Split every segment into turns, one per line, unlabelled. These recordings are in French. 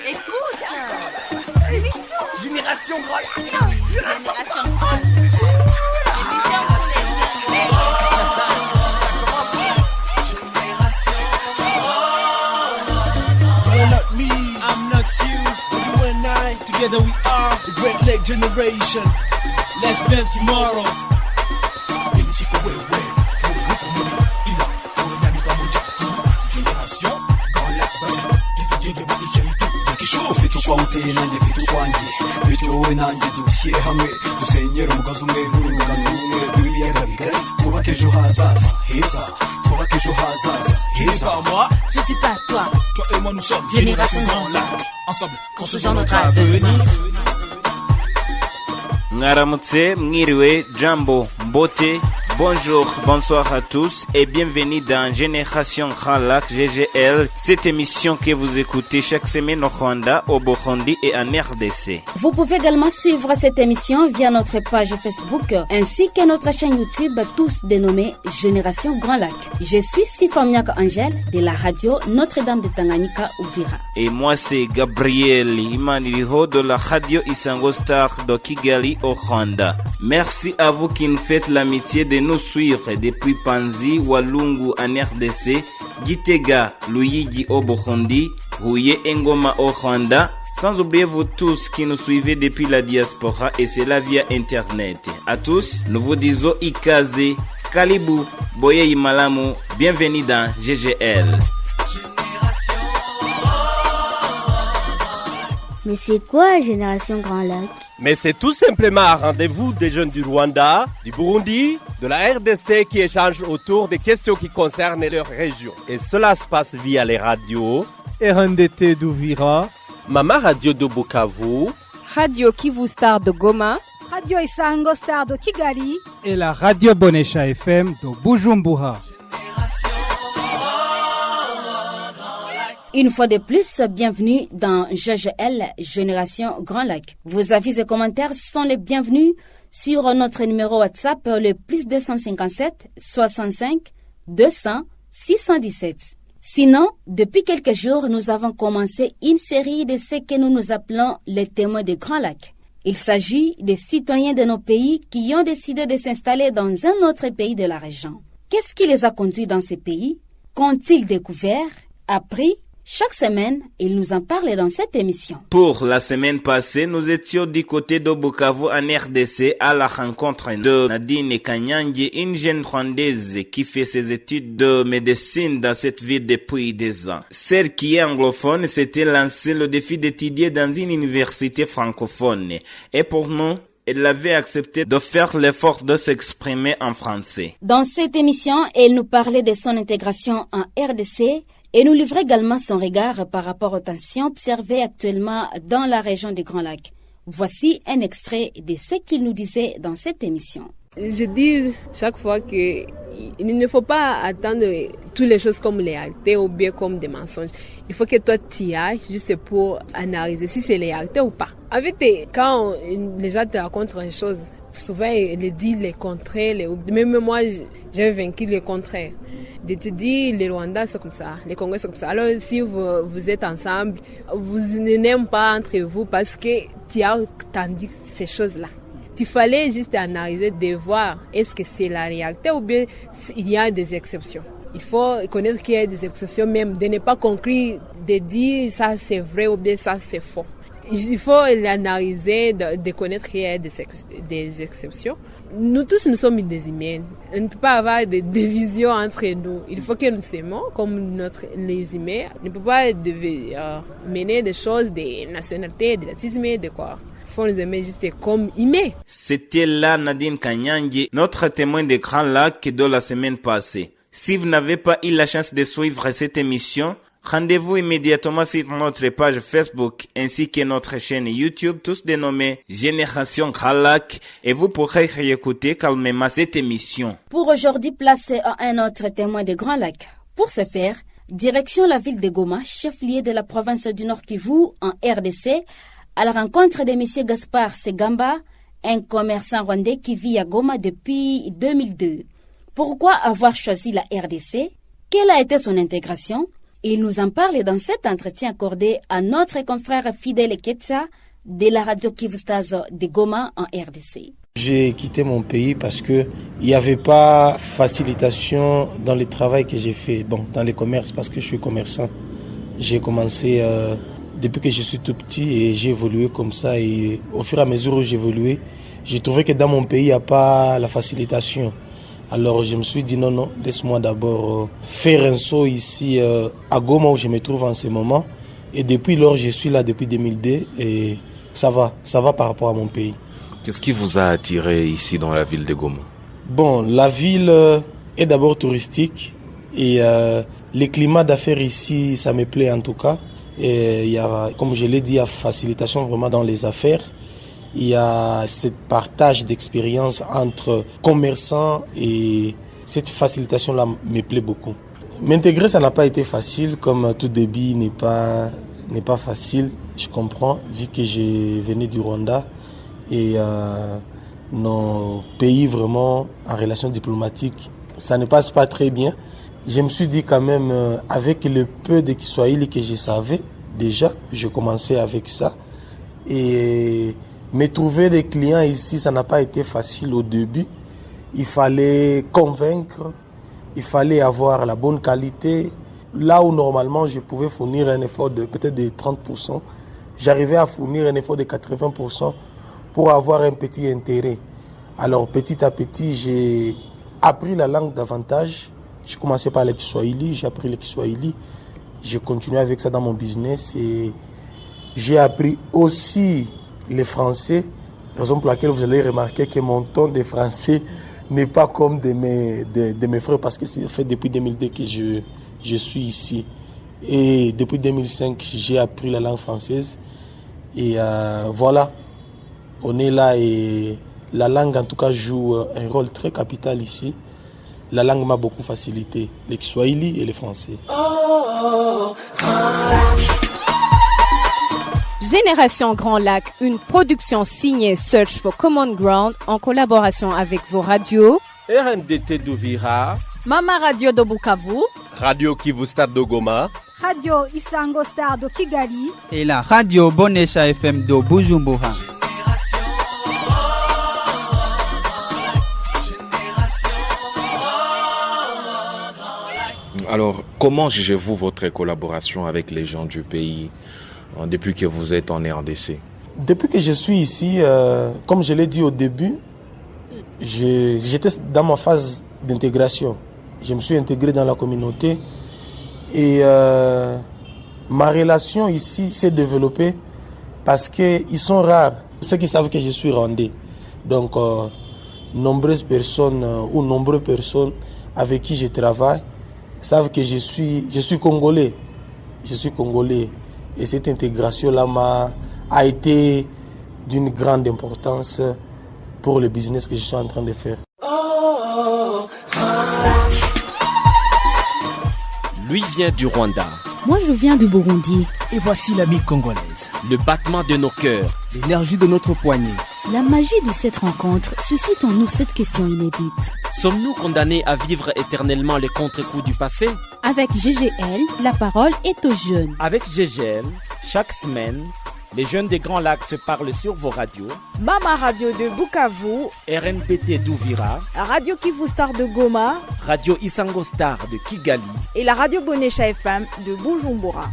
Écoute, l'émission.
Génération Grand Lac.
Génération Grand Lac.
You're not me, I'm not you. You and I, together we are the Great Lake Generation. Let's build tomorrow.
Ufite uko uteye nanjye mfite ukwanjye, bityo wowe nanjye dushyire hamwe dusenyere umugozi umwe n'urungano rumwe rw'ibiyaga bigari, twubake ejo hazaza heza, twubake ejo hazaza heza.
Moi,
Je dis pas toi.
toi et moi nous sommes
Génération
Grand Lac. Ensemble,
Construisons
construisons
notre
notre
avenir.
avenir.
Mwaramutse, mwiriwe, jambo, mbote, bonjour, bonsoir à tous et bienvenue dans Génération Grand Lac GGL, cette émission que vous écoutez chaque semaine au Rwanda, au Burundi et en RDC.
Vous pouvez également suivre cette émission via notre page Facebook ainsi que notre chaîne YouTube, tous dénommés Génération Grand Lac. Je suis Sifamiak Angèle de la radio Notre-Dame de Tanganyika Uvira.
Et moi c'est Gabriel Imaniriho de la radio Isango Star de Kigali au Rwanda. Merci à vous qui nous faites l'amitié de nous suivre depuis Panzi, Walungu en RDC, Gitega, Luyigi au Burundi, Rouye Ngoma au Rwanda, sans oublier vous tous qui nous suivez depuis la diaspora et cela via internet. À tous, nous vous disons Ikaze, Kalibu, Boye Imalamu, bienvenue dans GGL.
Mais c'est quoi Génération Grand Lac?
Mais c'est tout simplement un rendez-vous des jeunes du Rwanda, du Burundi, de la RDC qui échangent autour des questions qui concernent leur région. Et cela se passe via les radios
RNDT d'Uvira,
Mama Radio de Bukavu,
Radio Kivu Star de Goma,
Radio Isango Star de Kigali
et la Radio Bonesha FM de Bujumbura.
Une fois de plus, bienvenue dans GGL Génération Grand Lac. Vos avis et commentaires sont les bienvenus sur notre numéro WhatsApp le plus 257 65 200 617. Sinon, depuis quelques jours, nous avons commencé une série de ce que nous appelons les témoins de Grand Lac. Il s'agit des citoyens de nos pays qui ont décidé de s'installer dans un autre pays de la région. Qu'est-ce qui les a conduits dans ces pays? Qu'ont-ils découvert, appris? Chaque semaine, ils nous en parlent dans cette émission.
Pour la semaine passée, nous étions du côté de Bukavu en RDC à la rencontre de Nadine Kanyangi, une jeune Rwandaise qui fait ses études de médecine dans cette ville depuis 2 ans. Celle qui est anglophone s'était lancée le défi d'étudier dans une université francophone. Et pour nous, elle avait accepté de faire l'effort de s'exprimer en français.
Dans cette émission, elle nous parlait de son intégration en RDC et nous livrait également son regard par rapport aux tensions observées actuellement dans la région du Grand Lac. Voici un extrait de ce qu'il nous disait dans cette émission.
Je dis chaque fois qu'il ne faut pas attendre toutes les choses comme les réalités ou bien comme des mensonges. Il faut que toi tu y ailles juste pour analyser si c'est les réalités ou pas. En fait, quand les gens te racontent une chose, souvent ils disent les contraires. Même moi, j'ai vaincu le contraire. De te dire les Rwandais sont comme ça, les Congolais sont comme ça. Alors si vous êtes ensemble, vous n'aimez pas entre vous parce que tu as entendu ces choses-là. Il fallait juste analyser, de voir est-ce que c'est la réalité ou bien il y a des exceptions. Il faut connaître qu'il y a des exceptions même, de ne pas conclure, de dire ça c'est vrai ou bien ça c'est faux. Il faut l'analyser, de connaître qu'il y a des exceptions. Nous tous, nous sommes des humains. On ne peut pas avoir de division entre nous. Il faut que nous s'aimons comme les humains. On ne peut pas mener des choses, des nationalités, des racisme, de quoi. Il faut nous aimer juste comme humains.
C'était là Nadine Kanyangi, notre témoin de Grand Lac de la semaine passée. Si vous n'avez pas eu la chance de suivre cette émission, rendez-vous immédiatement sur notre page Facebook ainsi que notre chaîne YouTube, tous dénommés Génération Grand Lac, et vous pourrez réécouter calmement cette émission.
Pour aujourd'hui, place à un autre témoin de Grand Lac. Pour ce faire, direction la ville de Goma, chef-lieu de la province du Nord Kivu, en RDC, à la rencontre de M. Gaspard Segamba, un commerçant rwandais qui vit à Goma depuis 2002. Pourquoi avoir choisi la RDC? Quelle a été son intégration? Il nous en parle dans cet entretien accordé à notre confrère Fidèle Ketsa de la radio Kivu Stars de Goma en RDC.
J'ai quitté mon pays parce que il n'y avait pas facilitation dans le travail que j'ai fait. Bon, dans les commerces, parce que je suis commerçant. J'ai commencé depuis que je suis tout petit et j'ai évolué comme ça. Et au fur et à mesure où j'ai évolué, j'ai trouvé que dans mon pays, il n'y a pas la facilitation. Alors je me suis dit non, laisse-moi d'abord faire un saut ici à Goma où je me trouve en ce moment. Et depuis lors, je suis là depuis 2002 et ça va par rapport à mon pays.
Qu'est-ce qui vous a attiré ici dans la ville de Goma?
Bon, la ville est d'abord touristique et le climat d'affaires ici, ça me plaît en tout cas. Et il y a, comme je l'ai dit, il y a facilitation vraiment dans les affaires. Il y a ce partage d'expérience entre commerçants et cette facilitation-là me plaît beaucoup. M'intégrer, ça n'a pas été facile, comme tout début n'est pas facile, je comprends, vu que je venais du Rwanda. Et nos pays vraiment en relation diplomatique, ça ne passe pas très bien. Je me suis dit quand même, avec le peu de Kiswahili que je savais, déjà, je commençais avec ça. Et me trouver des clients ici, ça n'a pas été facile au début. Il fallait convaincre, il fallait avoir la bonne qualité. Là où normalement je pouvais fournir un effort de peut-être de 30%, j'arrivais à fournir un effort de 80%. Pour avoir un petit intérêt. Alors petit à petit, j'ai appris la langue davantage. J'ai commencé par le Kiswahili, j'ai appris le Kiswahili. J'ai continué avec ça dans mon business et j'ai appris aussi le français. Raison pour laquelle vous allez remarquer que mon ton de français n'est pas comme de mes frères parce que c'est fait depuis 2002 que je suis ici. Et depuis 2005, j'ai appris la langue française. Et voilà. On est là et la langue en tout cas joue un rôle très capital ici. La langue m'a beaucoup facilité, le Kiswahili et le français.
Génération Grand Lac, une production signée Search for Common Ground en collaboration avec vos radios
RNDT d'Uvira,
Mama Radio de Bukavu,
Radio Kivu Stars de Goma,
Radio Isango Star de Kigali
et la radio Bonesha FM de Bujumbura.
Alors, comment jugez-vous votre collaboration avec les gens du pays depuis que vous êtes en RDC?
Depuis que je suis ici, comme je l'ai dit au début, j'étais dans ma phase d'intégration. Je me suis intégré dans la communauté et ma relation ici s'est développée parce qu'ils sont rares, ceux qui savent que je suis rwandais. Donc, nombreuses personnes avec qui je travaille savent que je suis congolais. Je suis congolais. Et cette intégration-là a été d'une grande importance pour le business que je suis en train de faire.
Lui vient du Rwanda.
Moi, je viens du Burundi.
Et voici l'amie congolaise.
Le battement de nos cœurs.
L'énergie de notre poignet.
La magie de cette rencontre suscite en nous cette question inédite.
Sommes-nous condamnés à vivre éternellement les contre-coups du passé?
Avec GGL, la parole est aux jeunes.
Avec GGL, chaque semaine, les jeunes des Grands Lacs se parlent sur vos radios.
Mama Radio de Bukavu,
RNPT d'Uvira,
Radio Kivu Star de Goma,
Radio Isango Star de Kigali
et la Radio Bonesha FM de Bujumbura.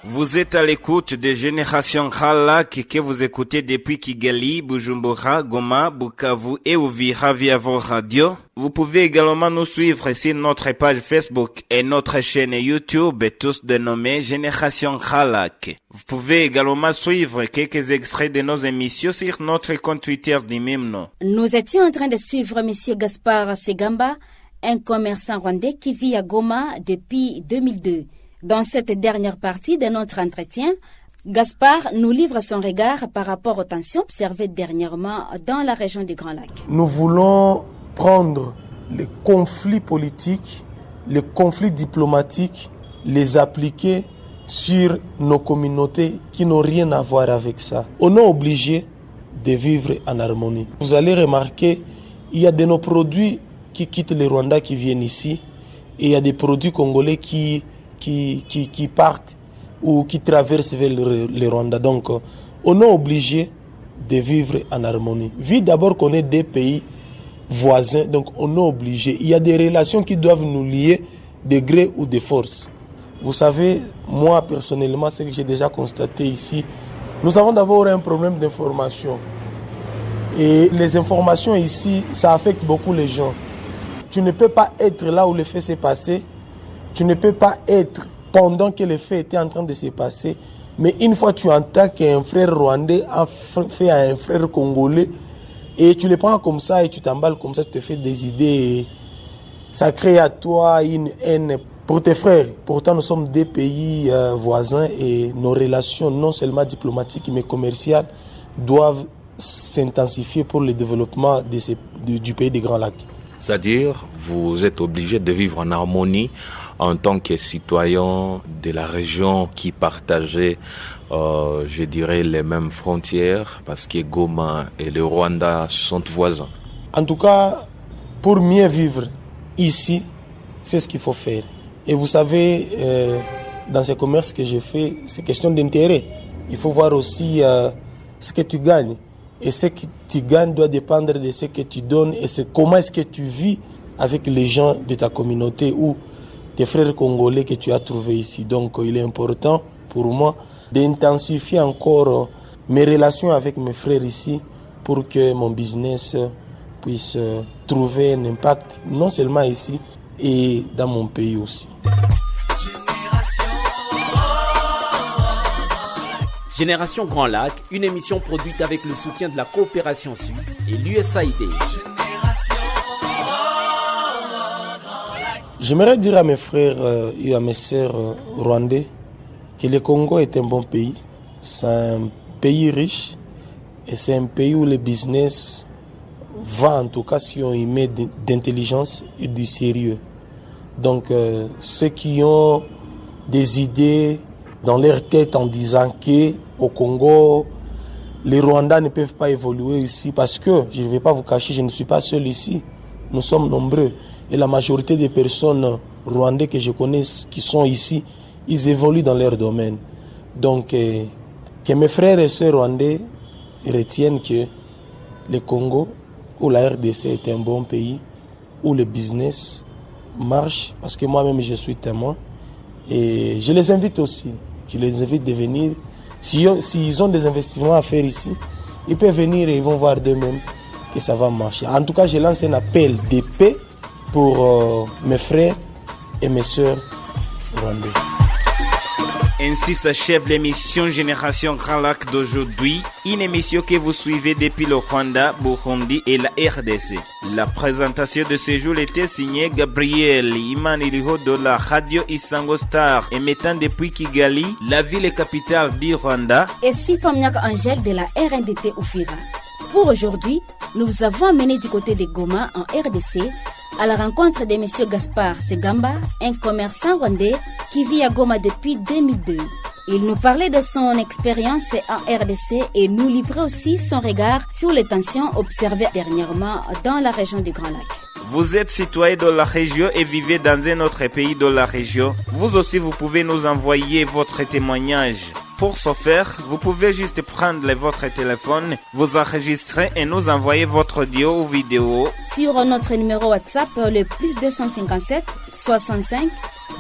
Vous êtes à l'écoute de Génération Grand Lac que vous écoutez depuis Kigali, Bujumbura, Goma, Bukavu et Uvira via vos radios. Vous pouvez également nous suivre sur notre page Facebook et notre chaîne YouTube, tous dénommés Génération Grand Lac. Vous pouvez également suivre quelques extraits de nos émissions sur notre compte Twitter du même nom.
Nous étions en train de suivre M. Gaspard Segamba, un commerçant rwandais qui vit à Goma depuis 2002. Dans cette dernière partie de notre entretien, Gaspard nous livre son regard par rapport aux tensions observées dernièrement dans la région du Grand Lac.
Nous voulons prendre les conflits politiques, les conflits diplomatiques, les appliquer sur nos communautés qui n'ont rien à voir avec ça. On est obligé de vivre en harmonie. Vous allez remarquer, il y a de nos produits qui quittent le Rwanda, qui viennent ici, et il y a des produits congolais qui partent ou qui traversent vers le Rwanda. Donc, on est obligé de vivre en harmonie. Vu d'abord qu'on est des pays voisins, donc on est obligé. Il y a des relations qui doivent nous lier de gré ou de force. Vous savez, moi personnellement, ce que j'ai déjà constaté ici, nous avons d'abord un problème d'information. Et les informations ici, ça affecte beaucoup les gens. Tu ne peux pas être là où le fait s'est passé. Tu ne peux pas être pendant que le fait était en train de se passer. Mais une fois tu entends qu'un frère rwandais a fait à un frère congolais, et tu le prends comme ça et tu t'emballes comme ça, tu te fais des idées. Et ça crée à toi une haine pour tes frères. Pourtant, nous sommes des pays voisins et nos relations, non seulement diplomatiques mais commerciales, doivent s'intensifier pour le développement du pays des Grands Lacs.
C'est-à-dire, vous êtes obligé de vivre en harmonie en tant que citoyen de la région qui partageait, je dirais, les mêmes frontières, parce que Goma et le Rwanda sont voisins.
En tout cas, pour mieux vivre ici, c'est ce qu'il faut faire. Et vous savez, dans ce commerce que j'ai fait, c'est question d'intérêt. Il faut voir aussi ce que tu gagnes. Et ce que tu gagnes doit dépendre de ce que tu donnes et comment est-ce que tu vis avec les gens de ta communauté ou tes frères congolais que tu as trouvés ici. Donc il est important pour moi d'intensifier encore mes relations avec mes frères ici pour que mon business puisse trouver un impact non seulement ici et dans mon pays aussi.
Génération Grand Lac, une émission produite avec le soutien de la coopération suisse et l'USAID.
J'aimerais dire à mes frères et à mes sœurs rwandais que le Congo est un bon pays. C'est un pays riche et c'est un pays où le business va, en tout cas si on y met d'intelligence et du sérieux. Donc ceux qui ont des idées dans leur tête en disant qu'au Congo, les Rwandais ne peuvent pas évoluer ici parce que, je ne vais pas vous cacher, je ne suis pas seul ici. Nous sommes nombreux. Et la majorité des personnes rwandaises que je connais qui sont ici, ils évoluent dans leur domaine. Donc, que mes frères et sœurs rwandais retiennent que le Congo ou la RDC est un bon pays où le business marche, parce que moi-même je suis témoin. Et je les invite aussi. Je les invite de venir. S'ils ont des investissements à faire ici, ils peuvent venir et ils vont voir d'eux-mêmes que ça va marcher. En tout cas, je lance un appel de paix pour mes frères et mes sœurs rwandais.
Ainsi s'achève l'émission Génération Grand Lac d'aujourd'hui, une émission que vous suivez depuis le Rwanda, Burundi et la RDC. La présentation de ce jour était signée Gabriel Imaniriho de la radio Isango Star, émettant depuis Kigali, la ville et capitale du Rwanda,
et Sifamniak Angèle de la RNDT Oufira. Pour aujourd'hui, nous vous avons amené du côté de Goma en RDC à la rencontre de M. Gaspard Segamba, un commerçant rwandais qui vit à Goma depuis 2002. Il nous parlait de son expérience en RDC et nous livrait aussi son regard sur les tensions observées dernièrement dans la région du Grand Lac.
Vous êtes citoyen de la région et vivez dans un autre pays de la région. Vous aussi, vous pouvez nous envoyer votre témoignage. Pour ce faire, vous pouvez juste prendre votre téléphone, vous enregistrer et nous envoyer votre audio ou vidéo
sur notre numéro WhatsApp, le plus 257 65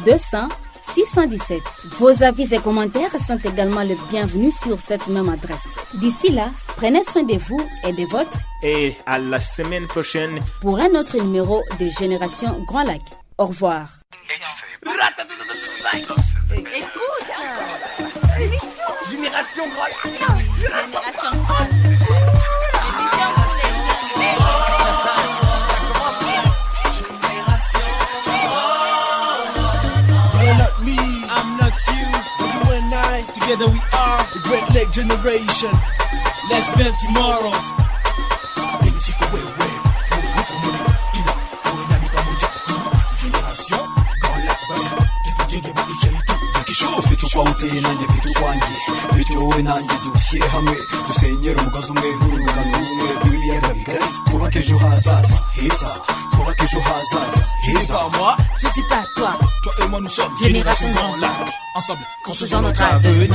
200 617. Vos avis et commentaires sont également les bienvenus sur cette même adresse. D'ici là, prenez soin de vous et de votre.
Et à la semaine prochaine
pour un autre numéro de Génération Grand Lac. Au revoir.
Écoute,
Génération Grand Lac.
Génération Grand Lac.
Together we are the Great Lake Generation. Let's build tomorrow. Génération Grand Lac.
twawuteye nanjye mfite ukwanjye bityo wowe nanjye dushyire hamwe dusenyere umugozi umwe n'urungano rumwe rw'ibiyaga bigari twubake ejo hazaza heza twubake ejo hazaza heza.
Je dis pas toi,
toi et moi nous sommes
Génération Grand Lac.
Ensemble, construisons notre avenir.